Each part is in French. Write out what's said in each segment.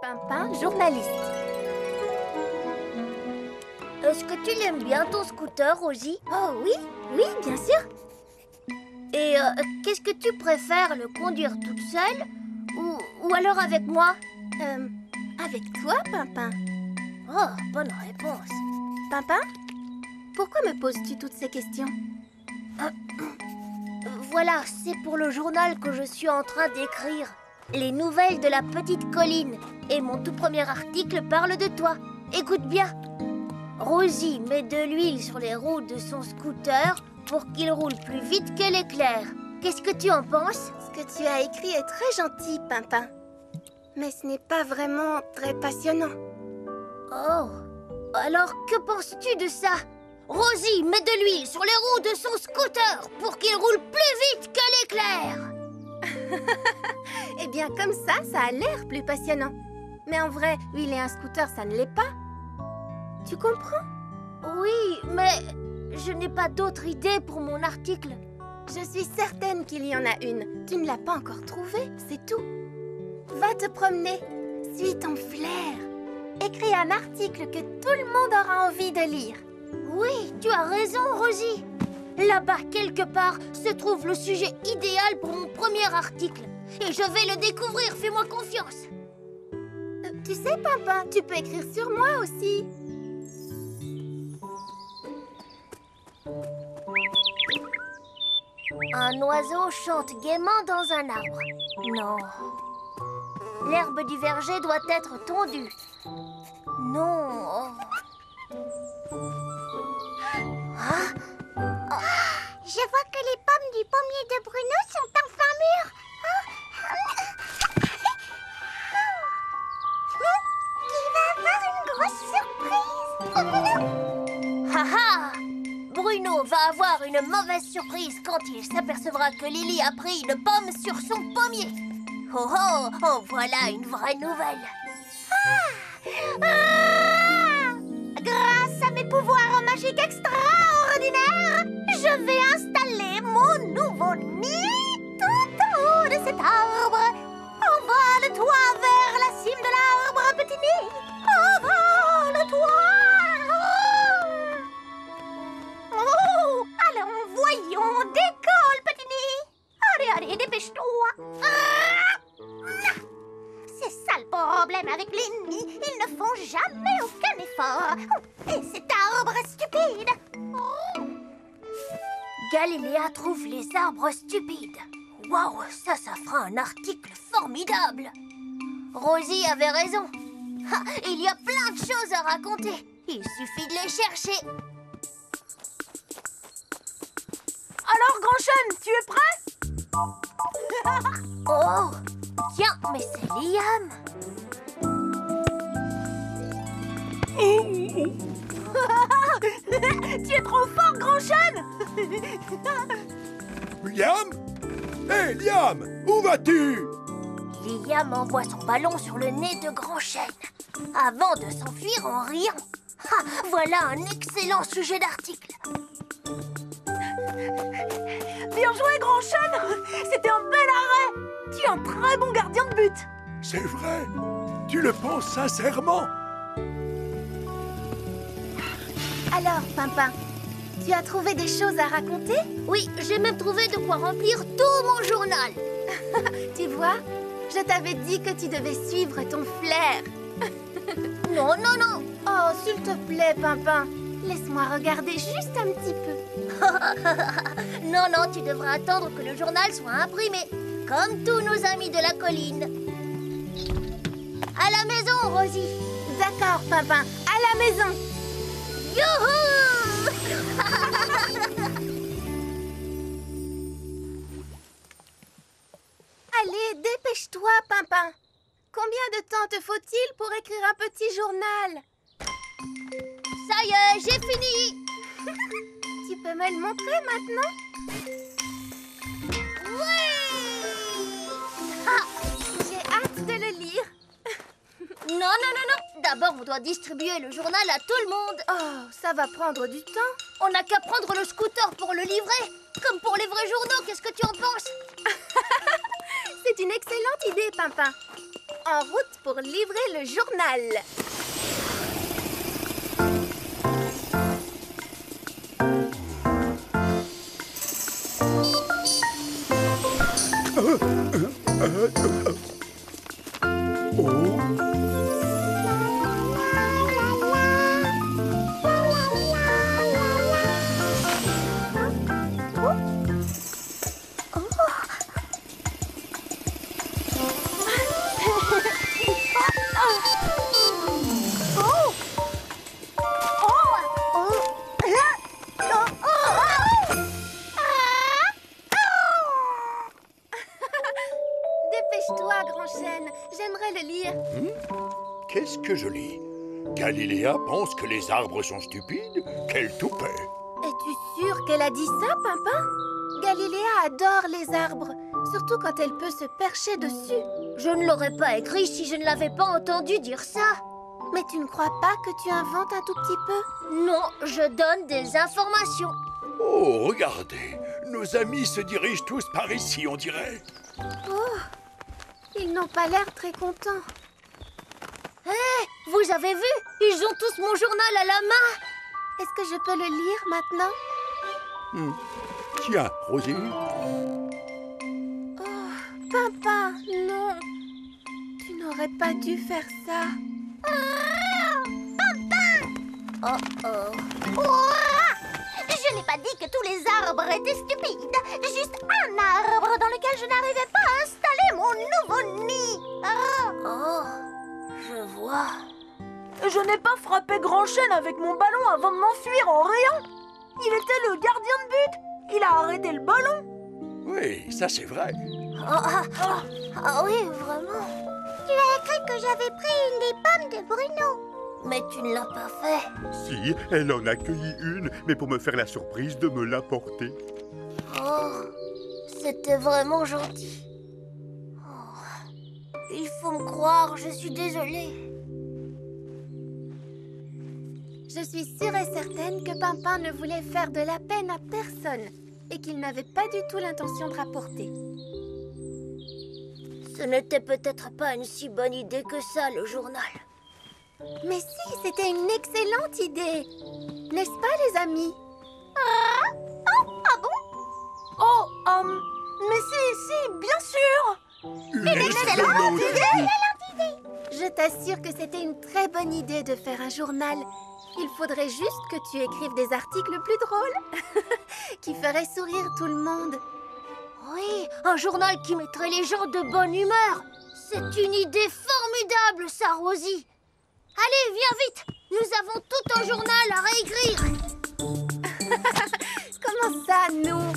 Pimpin, journaliste. Est-ce que tu l'aimes bien ton scooter, Rosie? Oh oui, oui, bien sûr. Et qu'est-ce que tu préfères, le conduire toute seule ou alors avec moi? Avec toi, Pimpin. Oh, bonne réponse. Pimpin, pourquoi me poses-tu toutes ces questions? Voilà, c'est pour le journal que je suis en train d'écrire. Les nouvelles de la petite colline. Et mon tout premier article parle de toi. Écoute bien. Rosie met de l'huile sur les roues de son scooter pour qu'il roule plus vite que l'éclair. Qu'est-ce que tu en penses? Ce que tu as écrit est très gentil, Pimpin. Mais ce n'est pas vraiment très passionnant. Oh, alors que penses-tu de ça? Rosie met de l'huile sur les roues de son scooter pour qu'il roule plus vite que l'éclair. Eh bien, comme ça a l'air plus passionnant. Mais en vrai, huiler un scooter, ça ne l'est pas. Tu comprends? Oui, mais je n'ai pas d'autre idée pour mon article. Je suis certaine qu'il y en a une. Tu ne l'as pas encore trouvée, c'est tout. Va te promener. Suis ton flair. Écris un article que tout le monde aura envie de lire. Oui, tu as raison, Rosie. Là-bas, quelque part, se trouve le sujet idéal pour mon premier article. Et je vais le découvrir, fais-moi confiance. Tu sais, Pimpin, tu peux écrire sur moi aussi. Un oiseau chante gaiement dans un arbre. Non. L'herbe du verger doit être tondue. Non. Ah. Je vois que les pommes du pommier de Bruno sont enfin mûres. Qui va avoir une grosse surprise. Haha! Bruno va avoir une mauvaise surprise quand il s'apercevra que Lily a pris une pomme sur son pommier. Oh oh, oh, voilà une vraie nouvelle. Grâce à mes pouvoirs magiques extraordinaires, je vais installer mon nouveau nid tout en haut de cet arbre. Envole-toi vers la cime de l'arbre, petit nid. Envole-toi. Oh, allons, voyons, décolle, petit nid. Allez, allez, dépêche-toi. C'est ça le problème avec les nids, ils ne font jamais aucun effort. Et cet arbre stupide. Galiléa trouve les arbres stupides. Waouh, ça fera un article formidable. Rosie avait raison. Ah, il y a plein de choses à raconter. Il suffit de les chercher. Alors, Grand Chêne, tu es prêt? Oh, tiens, mais c'est Liam. Tu es trop fort, Grand Chêne. Liam? Hé, Liam, où vas-tu? Liam envoie son ballon sur le nez de Grand Chêne avant de s'enfuir en riant. Ah, voilà un excellent sujet d'article. Bien joué, Grand Chêne. C'était un bel arrêt. Tu es un très bon gardien de but. C'est vrai? Tu le penses sincèrement? Alors, Pimpin, tu as trouvé des choses à raconter? Oui, j'ai même trouvé de quoi remplir tout mon journal. Tu vois, je t'avais dit que tu devais suivre ton flair. Non, non, non. Oh, s'il te plaît, Pimpin, laisse-moi regarder juste un petit peu. Non, non, tu devras attendre que le journal soit imprimé, comme tous nos amis de la colline. À la maison, Rosie. D'accord, Pimpin, à la maison. Youhou! Allez, dépêche-toi, Pimpin. Combien de temps te faut-il pour écrire un petit journal? Ça y est, j'ai fini. Tu peux me le montrer maintenant? Oui! Ah, j'ai hâte de le lire. Non, non, non, non. D'abord, on doit distribuer le journal à tout le monde. Oh, ça va prendre du temps. On n'a qu'à prendre le scooter pour le livrer. Comme pour les vrais journaux, qu'est-ce que tu en penses? C'est une excellente idée, Pimpin. en route pour livrer le journal. Dépêche-toi, grand chêne. J'aimerais le lire. Qu'est-ce que je lis? Galiléa pense que les arbres sont stupides? Quel toupet! Es-tu sûre qu'elle a dit ça, Pimpin? Galiléa adore les arbres, surtout quand elle peut se percher dessus. Je ne l'aurais pas écrit si je ne l'avais pas entendu dire ça. Mais tu ne crois pas que tu inventes un tout petit peu? Non, je donne des informations. Oh, regardez! Nos amis se dirigent tous par ici, on dirait. Oh, ils n'ont pas l'air très contents. Hé, vous avez vu? Ils ont tous mon journal à la main. Est-ce que je peux le lire maintenant? Tiens, Rosie. Oh, Pimpin, non. Tu n'aurais pas dû faire ça. Je n'ai pas dit que tous les arbres étaient stupides. Juste un arbre dans lequel je n'arrivais pas à installer mon nouveau nid. Oh, je vois. Je n'ai pas frappé Grand Chêne avec mon ballon avant de m'enfuir en riant. Il était le gardien de but. Il a arrêté le ballon. Oui, ça c'est vrai. Ah oui, vraiment. Tu as cru que j'avais pris une des pommes de Bruno. Mais tu ne l'as pas fait. Si, elle en a cueilli une, mais pour me faire la surprise de me l'apporter. Oh, c'était vraiment gentil. Oh, il faut me croire, je suis désolée. Je suis sûre et certaine que Pimpin ne voulait faire de la peine à personne et qu'il n'avait pas du tout l'intention de rapporter. Ce n'était peut-être pas une si bonne idée que ça, le journal. Mais si, c'était une excellente idée. N'est-ce pas, les amis? Mais si, bien sûr. Une excellente idée! Je t'assure que c'était une très bonne idée de faire un journal. Il faudrait juste que tu écrives des articles plus drôles qui feraient sourire tout le monde. Oui, un journal qui mettrait les gens de bonne humeur. C'est une idée formidable, ça, Rosie. Allez, viens vite. Nous avons tout un journal à réécrire. Comment ça, nous?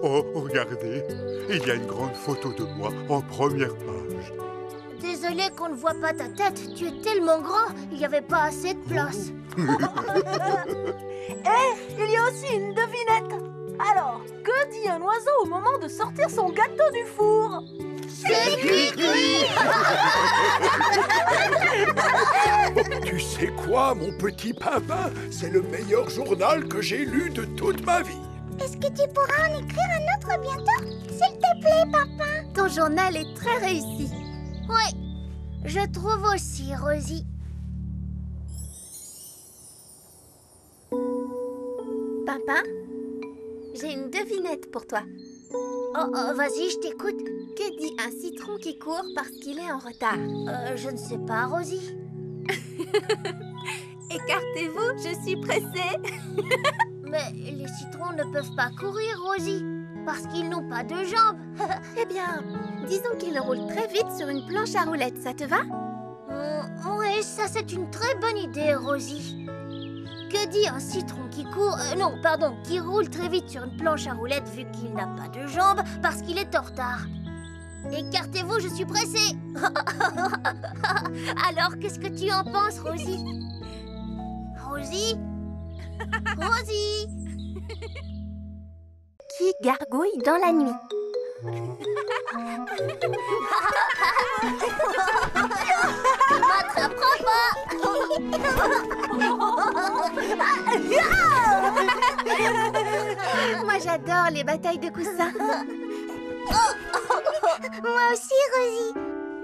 Oh, regardez, il y a une grande photo de moi en première page. Désolée qu'on ne voit pas ta tête. Tu es tellement grand, il n'y avait pas assez de place. Il y a aussi une devinette. Alors, que dit un oiseau au moment de sortir son gâteau du four? C'est cuit. Tu sais quoi, mon petit Pimpin? C'est le meilleur journal que j'ai lu de toute ma vie. Est-ce que tu pourras en écrire un autre bientôt? S'il te plaît, Pimpin. Ton journal est très réussi. Oui, je trouve aussi, Rosie. Pimpin, j'ai une devinette pour toi. Oh, vas-y, je t'écoute. Que dit un citron qui court parce qu'il est en retard? Je ne sais pas, Rosie. Écartez-vous, je suis pressée. Mais les citrons ne peuvent pas courir, Rosie, parce qu'ils n'ont pas de jambes. Eh bien, disons qu'il roule très vite sur une planche à roulettes, ça te va? Oui, ça c'est une très bonne idée, Rosie. Que dit un citron qui court... non, pardon, qui roule très vite sur une planche à roulettes vu qu'il n'a pas de jambes parce qu'il est en retard? Écartez-vous, je suis pressée. Alors, qu'est-ce que tu en penses, Rosie? Rosie? Rosie? Qui gargouille dans la nuit? Tu m'attraperas pas. Moi, j'adore les batailles de coussins. Moi aussi, Rosie.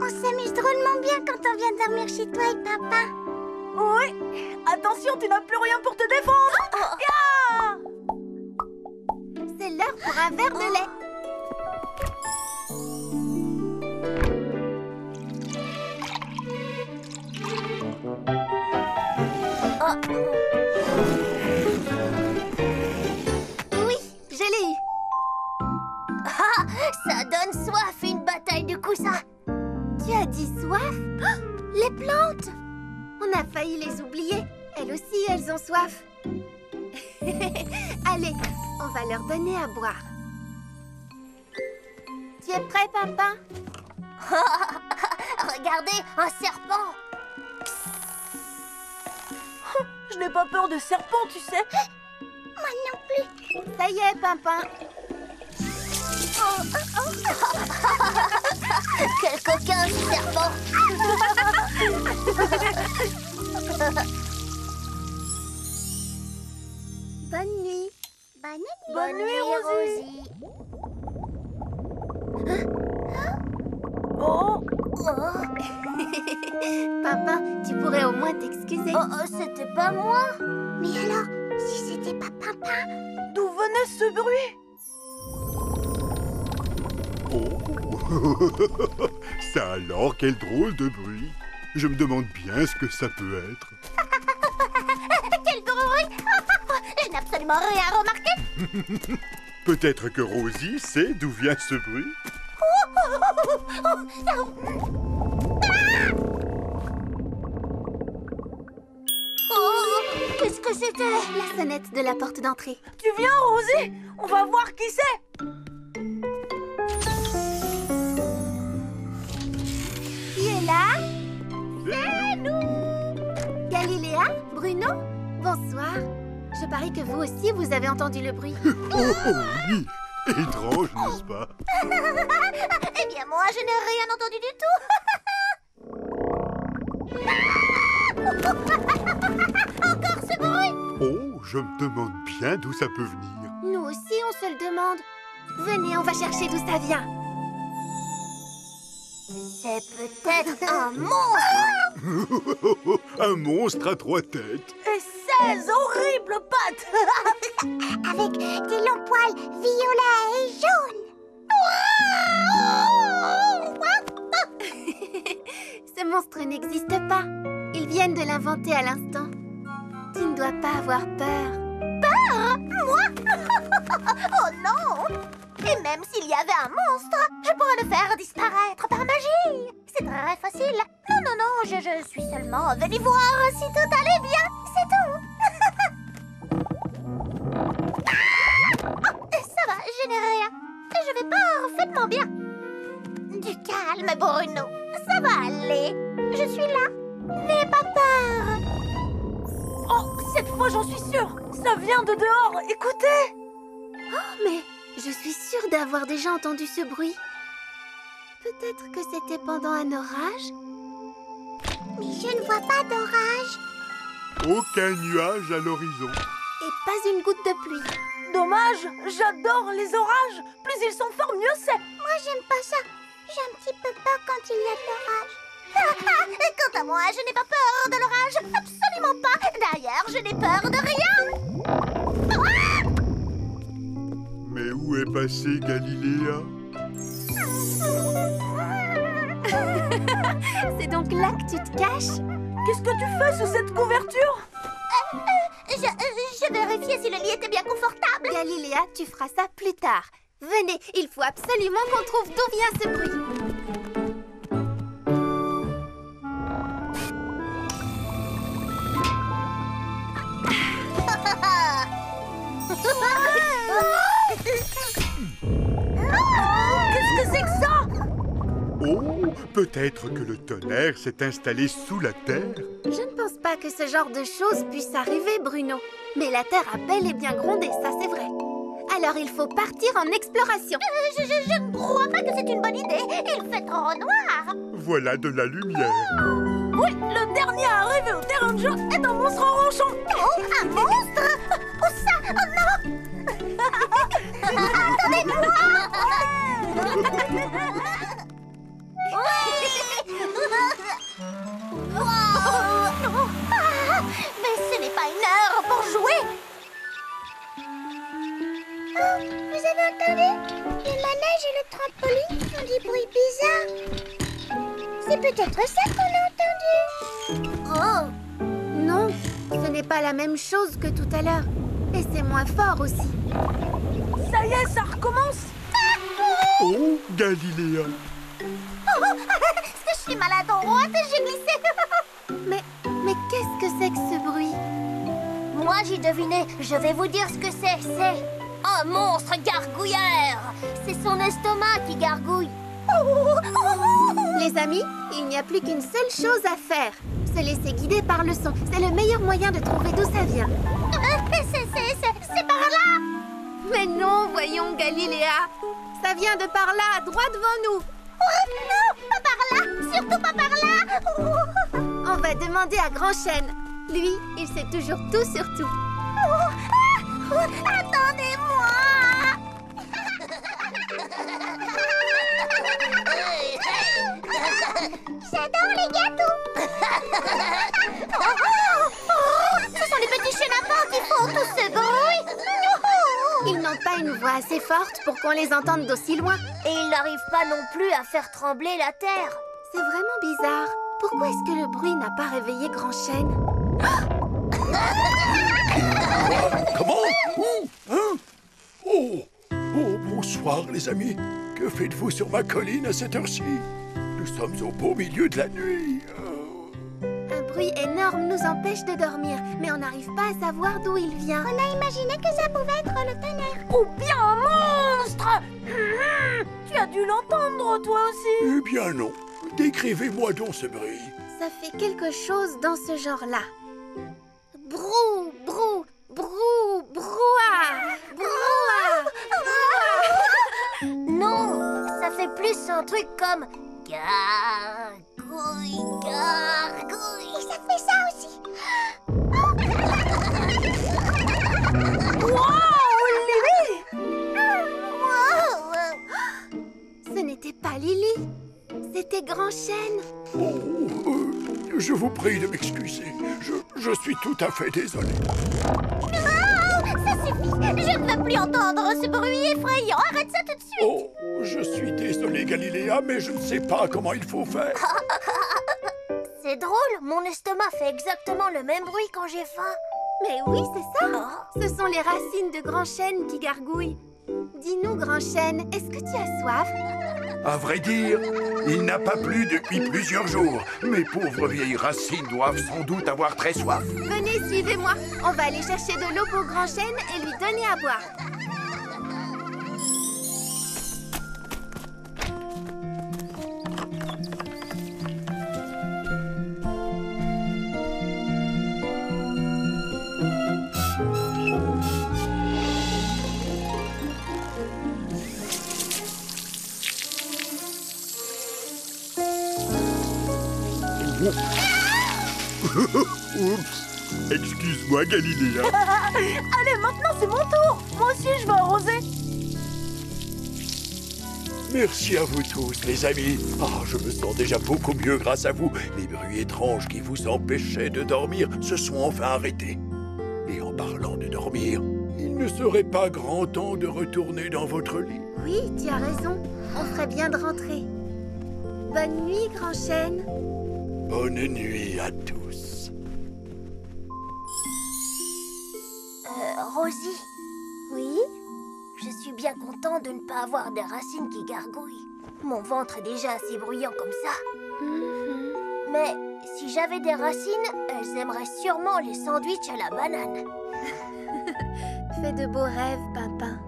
On s'amuse drôlement bien quand on vient dormir chez toi et papa. Oui. Attention, tu n'as plus rien pour te défendre. Ya! C'est l'heure pour un verre de lait. Oui, je l'ai eu. Ah, ça donne soif, une bataille de coussins. Tu as dit soif? Oh, les plantes! On a failli les oublier. Elles aussi, elles ont soif. Allez, on va leur donner à boire. Tu es prêt, Pimpin? Regardez, un serpent. Je n'ai pas peur de serpents, tu sais. Moi non plus. Ça y est, Pimpin. Quel coquin, ce serpent. Bonne nuit. Bonne nuit, Rosie. Oh, Pimpin, tu pourrais au moins t'excuser. C'était pas moi. Mais alors, si c'était pas papa? d'où venait ce bruit? Oh. Ça alors, quel drôle de bruit. Je me demande bien ce que ça peut être. Quel bruit! Je n'ai absolument rien remarqué. Peut-être que Rosie sait d'où vient ce bruit. Qu'est-ce que c'était? La sonnette de la porte d'entrée. Tu viens, Rosie? On va voir qui c'est. Qui est là? C'est nous! Galiléa? Bruno? Bonsoir. Je parie que vous aussi, vous avez entendu le bruit. Oui. Étrange, n'est-ce pas? Eh bien, moi, je n'ai rien entendu du tout. Encore ce bruit! Oh, je me demande bien d'où ça peut venir. Nous aussi, on se le demande. Venez, on va chercher d'où ça vient. C'est peut-être un monstre. Un monstre à 3 têtes. Et 16 horribles pattes. Avec des longs poils violets et jaunes. Ce monstre n'existe pas. Ils viennent de l'inventer à l'instant. Tu ne dois pas avoir peur. Oh non! Et même s'il y avait un monstre, je pourrais le faire disparaître par magie. C'est très facile. Non, non, non, je suis seulement venu voir si tout allait bien. C'est tout. Ça va, je n'ai rien. Je vais parfaitement bien. Du calme, Bruno. Ça va aller. Je suis là. N'aie pas peur. Oh, cette fois, j'en suis sûre. Ça vient de dehors. Écoutez. Mais je suis sûre d'avoir déjà entendu ce bruit. Peut-être que c'était pendant un orage? Mais je ne vois pas d'orage. Aucun nuage à l'horizon. Et pas une goutte de pluie. Dommage, j'adore les orages. Plus ils sont forts, mieux c'est. Moi, j'aime pas ça. J'ai un petit peu peur quand il y a de l'orage. Quant à moi, je n'ai pas peur de l'orage. Absolument pas. D'ailleurs, je n'ai peur de rien. Mais où est passée Galiléa? C'est donc là que tu te caches? Qu'est-ce que tu fais sous cette couverture? Je vérifiais si le lit était bien confortable. Galiléa, tu feras ça plus tard. Venez, il faut absolument qu'on trouve d'où vient ce bruit. Qu'est-ce que c'est que ça? Oh, peut-être que le tonnerre s'est installé sous la terre. Je ne pense pas que ce genre de choses puisse arriver, Bruno. Mais la terre a bel et bien grondé, ça c'est vrai. Alors il faut partir en exploration. Je ne crois pas que c'est une bonne idée. Il fait trop noir. Voilà de la lumière. Oui, le dernier à arriver au terrain de jeu est un monstre ronchon. Oh, un monstre? Où ça? Oh non! Attendez-moi! Mais ce n'est pas une heure pour jouer! Oh, vous avez entendu? Le manège et le trampoline font des bruits bizarres. C'est peut-être ça qu'on a entendu. Oh! Non, ce n'est pas la même chose que tout à l'heure. Et c'est moins fort aussi. Ça y est, ça recommence. Oh, Galiléa. Je suis maladroite et j'ai glissé! Mais qu'est-ce que c'est que ce bruit? Moi, j'ai deviné. Je vais vous dire ce que c'est. C'est un monstre gargouilleur. C'est son estomac qui gargouille. Les amis, il n'y a plus qu'une seule chose à faire. Se laisser guider par le son. C'est le meilleur moyen de trouver d'où ça vient. C'est par là! Mais non, voyons, Galiléa. Ça vient de par là, droit devant nous. Non, pas par là! Surtout pas par là! On va demander à Grand Chêne. Lui, il sait toujours tout sur tout. Attendez-moi! J'adore les gâteaux! Ce sont les petits chenapans qui font tout ce bruit! Ils n'ont pas une voix assez forte pour qu'on les entende d'aussi loin. Et il n'arrive pas non plus à faire trembler la terre. C'est vraiment bizarre. Pourquoi est-ce que le bruit n'a pas réveillé Grand Chêne? Comment? Où? Hein? Oh! Oh, bonsoir, les amis. Que faites-vous sur ma colline à cette heure-ci? Nous sommes au beau milieu de la nuit. Un bruit énorme nous empêche de dormir, mais on n'arrive pas à savoir d'où il vient. On a imaginé que ça pouvait être le tonnerre. Ou bien un monstre. Tu as dû l'entendre, toi aussi. Eh bien non. Décrivez-moi donc ce bruit. Ça fait quelque chose dans ce genre-là. Brou, brou, brou, brouhaha, brouhaha. Non, ça fait plus un truc comme gargouille, gargouille. Et ça fait ça aussi. Wow, Lily! Ce n'était pas Lily, c'était Grand Chêne. Oh, je vous prie de m'excuser. Je suis tout à fait désolé. Ça suffit. Je ne veux plus entendre ce bruit effrayant. Arrête ça tout de suite. Oh, je suis désolé, Galiléa, mais je ne sais pas comment il faut faire. C'est drôle, mon estomac fait exactement le même bruit quand j'ai faim. Mais oui, c'est ça. Ce sont les racines de Grand Chêne qui gargouillent. Dis-nous, Grand Chêne, est-ce que tu as soif? À vrai dire, il n'a pas plu depuis plusieurs jours. Mes pauvres vieilles racines doivent sans doute avoir très soif. Venez, suivez-moi. On va aller chercher de l'eau pour Grand Chêne et lui donner à boire. Oups. Excuse-moi, Galiléa. Allez, maintenant c'est mon tour. Moi aussi, je vais arroser. Merci à vous tous, les amis. Ah, je me sens déjà beaucoup mieux grâce à vous. Les bruits étranges qui vous empêchaient de dormir se sont enfin arrêtés. Et en parlant de dormir, il ne serait pas grand temps de retourner dans votre lit. Oui, tu as raison. On ferait bien de rentrer. Bonne nuit, Grand Chêne. Bonne nuit à tous. Rosie, Oui? je suis bien content de ne pas avoir des racines qui gargouillent. Mon ventre est déjà assez bruyant comme ça. Mhm. Mais si j'avais des racines, elles aimeraient sûrement les sandwichs à la banane. Fais de beaux rêves, Pimpin.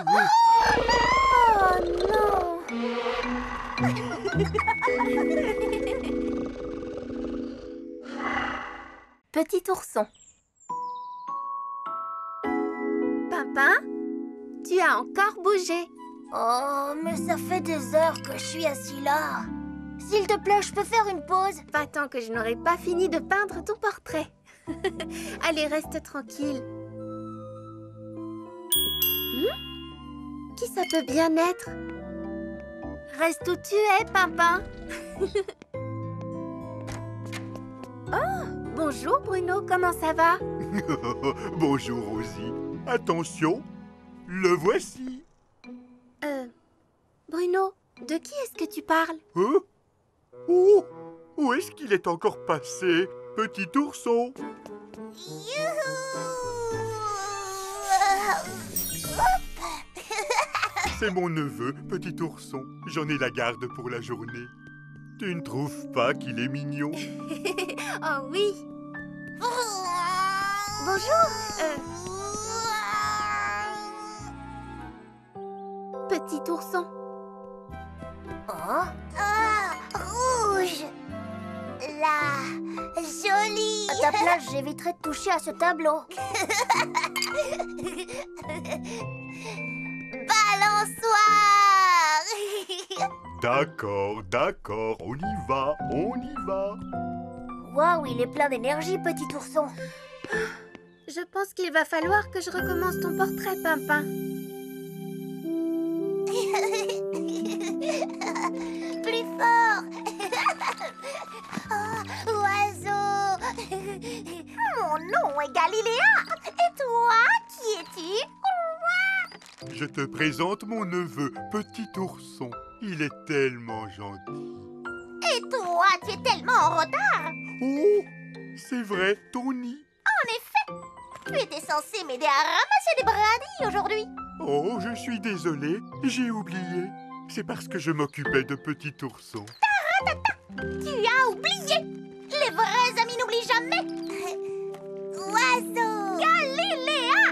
Oh non! Petit ourson. Pimpin, tu as encore bougé. Oh, mais ça fait des heures que je suis assis là. S'il te plaît, je peux faire une pause? Pas tant que je n'aurai pas fini de peindre ton portrait. Allez, reste tranquille. Qui ça peut bien être? Reste où tu es, Pimpin. Oh, bonjour Bruno, comment ça va? Bonjour Rosie. Attention, le voici. Bruno, de qui est-ce que tu parles? Hein? Oh, où est-ce qu'il est encore passé, petit ourson? C'est mon neveu, petit ourson. J'en ai la garde pour la journée. Tu ne trouves pas qu'il est mignon? Oh oui. Bonjour. Petit ourson. Oh, Rouge. La jolie. à ta place, j'éviterai de toucher à ce tableau. Balançoire. D'accord, on y va. Waouh, il est plein d'énergie, petit ourson. Je pense qu'il va falloir que je recommence ton portrait, Pimpin. Plus fort. Oh, oiseau. Mon nom est Galiléa. Et toi, qui es-tu? Je te présente mon neveu, petit ourson. Il est tellement gentil. Et toi, tu es tellement en retard. Oh, c'est vrai, Tony. En effet, tu étais censé m'aider à ramasser des brindilles aujourd'hui. Oh, je suis désolé, j'ai oublié. C'est parce que je m'occupais de petit ourson. Tu as oublié. Les vrais amis n'oublient jamais. Oiseau. Galiléa.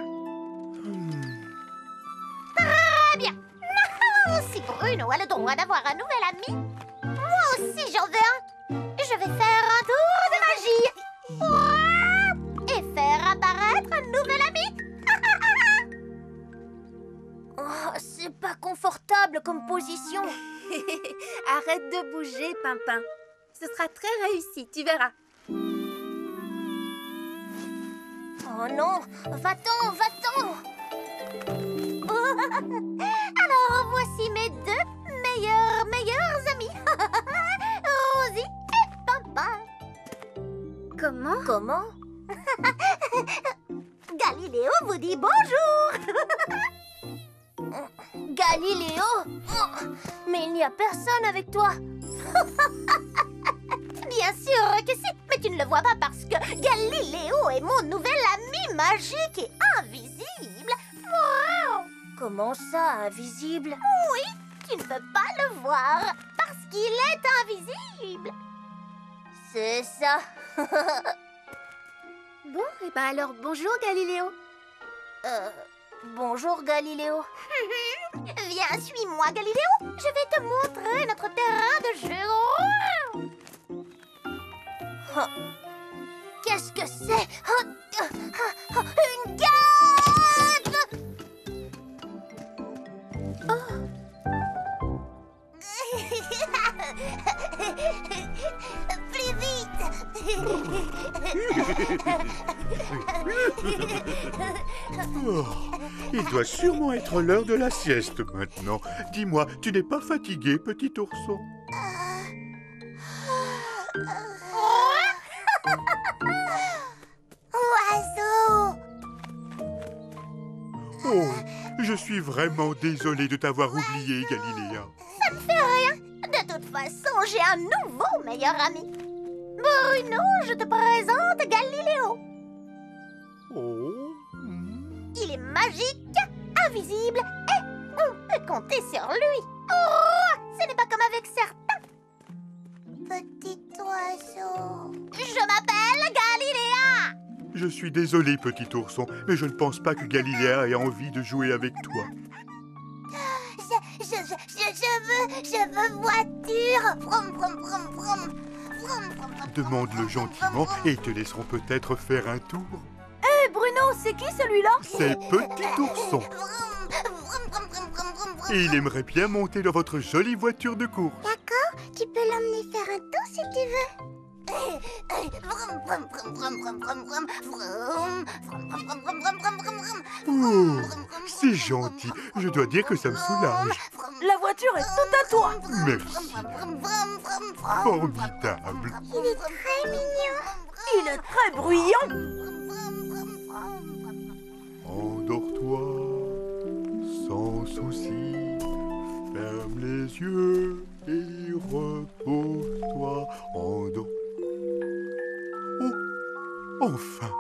Très bien. Si Bruno a le droit d'avoir un nouvel ami, moi aussi j'en veux un. Je vais faire un tour de magie. Et faire apparaître un nouvel ami. Oh, c'est pas confortable comme position. Arrête de bouger, Pimpin. Ce sera très réussi, tu verras. Oh non, va-t'en. Alors voici mes deux meilleurs amis. Rosie et Pimpin. Comment? Galiléo vous dit bonjour. Galiléo? Oh, mais il n'y a personne avec toi. Bien sûr que si, mais tu ne le vois pas parce que Galiléo est mon nouvel ami magique et invisible. Wow. Comment ça, invisible? Oui, tu ne peux pas le voir parce qu'il est invisible. C'est ça. Bon, et ben alors bonjour Galiléo. Bonjour, Galiléo. Viens, suis-moi, Galiléo. Je vais te montrer notre terrain de jeu. Oh, qu'est-ce que c'est? Une gaffe. Plus vite. Oh, il doit sûrement être l'heure de la sieste maintenant. Dis-moi, tu n'es pas fatigué, petit ourson? Oiseau. Oh, je suis vraiment désolé de t'avoir oublié, Galiléa. Ça ne fait rien. De toute façon, j'ai un nouveau meilleur ami. Bruno, je te présente Galiléo. Oh. Il est magique, invisible et on peut compter sur lui. Oh, ce n'est pas comme avec certains. Petit oiseau. Je m'appelle Galiléa. Je suis désolé, petit ourson, mais je ne pense pas que Galiléa ait envie de jouer avec toi. Je veux voiture. Vroom, vroom, vroom, vroom. Demande-le gentiment et ils te laisseront peut-être faire un tour. Hé, Bruno, Galiléo, c'est qui celui-là? C'est Petit Ourson. Et il aimerait bien monter dans votre jolie voiture de course. D'accord, tu peux l'emmener faire un tour si tu veux. Oh, c'est gentil. Je dois dire que ça me soulage. La voiture est toute à toi. Merci. Formidable. Il est très mignon. Il est très bruyant. Endors-toi, sans souci. Ferme les yeux et repose-toi. Endors. Oh, enfin,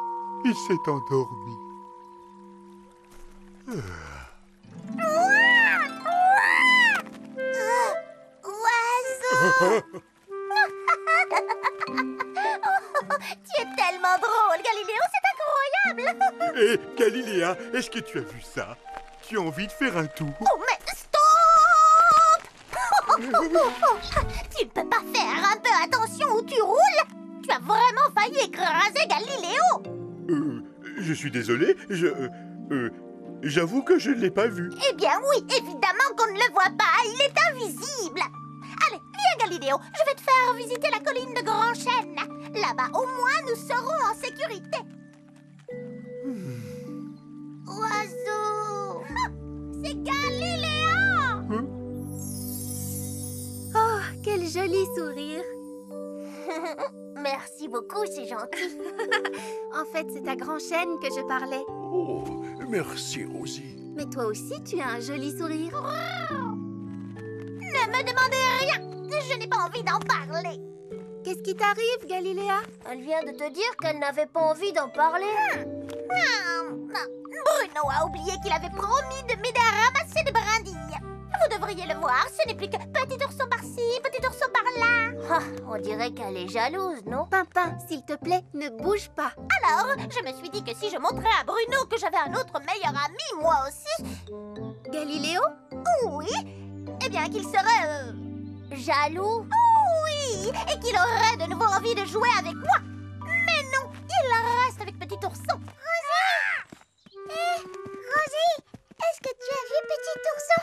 il s'est endormi. Oiseau. Tu es tellement drôle, Galiléo, c'est incroyable. Hé, Galiléa, est-ce que tu as vu ça? Tu as envie de faire un tour? Oh, mais stop. Tu ne peux pas faire un peu attention où tu roules. Tu as vraiment failli écraser Galiléo. Je suis désolé, j'avoue que je ne l'ai pas vu. Eh bien oui, évidemment qu'on ne le voit pas, il est invisible. Allez, viens Galiléo, je vais te faire visiter la colline de Grand Chêne. Là-bas, au moins, nous serons en sécurité. Oiseau. C'est Galiléo. Oh, quel joli sourire. Merci beaucoup, c'est gentil. En fait, c'est à Grand Chêne que je parlais. Oh, merci, Rosie. Mais toi aussi, tu as un joli sourire. Ne me demandez rien, je n'ai pas envie d'en parler. Qu'est-ce qui t'arrive, Galiléa? Elle vient de te dire qu'elle n'avait pas envie d'en parler. Bruno a oublié qu'il avait promis de m'aider à ramasser des brindilles. Vous devriez le voir, ce n'est plus que petit ourson par-ci, petit ourson par-là. Ah, on dirait qu'elle est jalouse, non? Pimpin, s'il te plaît, ne bouge pas. Alors, je me suis dit que si je montrais à Bruno que j'avais un autre meilleur ami, moi aussi, Galiléo? oui, eh bien qu'il serait, Jaloux? oui, et qu'il aurait de nouveau envie de jouer avec moi. Mais non, il reste avec petit ourson. Rosie, est-ce que tu as vu petit ourson?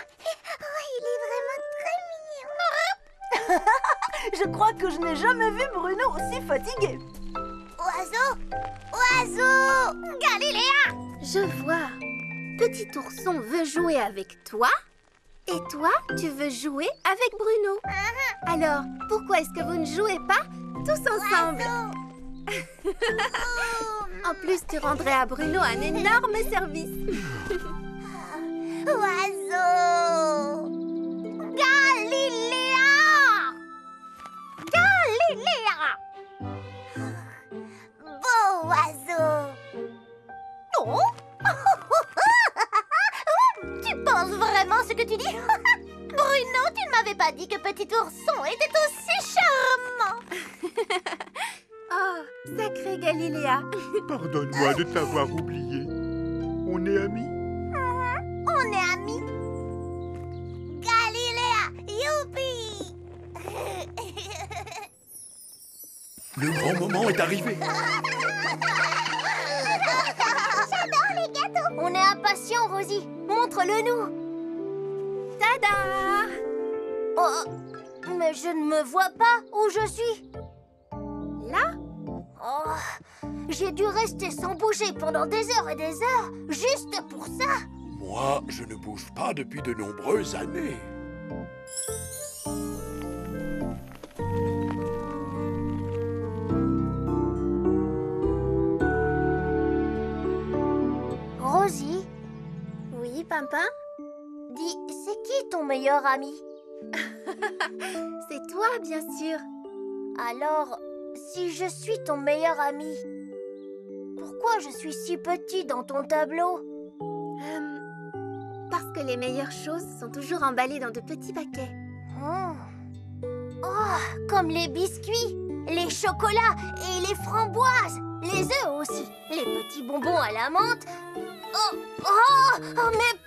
Oh, il est vraiment très mignon. Je crois que je n'ai jamais vu Bruno aussi fatigué. Oiseau, oiseau, Galiléa. Je vois. Petit ourson veut jouer avec toi. Et toi, tu veux jouer avec Bruno. Alors, pourquoi est-ce que vous ne jouez pas tous ensemble? En plus, tu rendrais à Bruno un énorme service. Oiseau, Galiléa. Galiléa. Beau oiseau. Oh. Tu penses vraiment ce que tu dis? Bruno, tu ne m'avais pas dit que petit ourson était aussi charmant. Oh, sacré Galiléa. Pardonne-moi de t'avoir oublié. On est amis? On est amis. Galiléa, youpi. Le grand moment est arrivé. J'adore les gâteaux. On est impatients, Rosie. Montre-le-nous. Tada! Oh, mais je ne me vois pas où je suis. Là? Oh, j'ai dû rester sans bouger pendant des heures et des heures, juste pour ça. Moi, je ne bouge pas depuis de nombreuses années. Rosie, Oui, Pimpin? dis, c'est qui ton meilleur ami? C'est toi, bien sûr. Alors, si je suis ton meilleur ami, pourquoi je suis si petit dans ton tableau? Parce que les meilleures choses sont toujours emballées dans de petits paquets. Oh, comme les biscuits, les chocolats et les framboises, les œufs aussi, les petits bonbons à la menthe. Oh, mais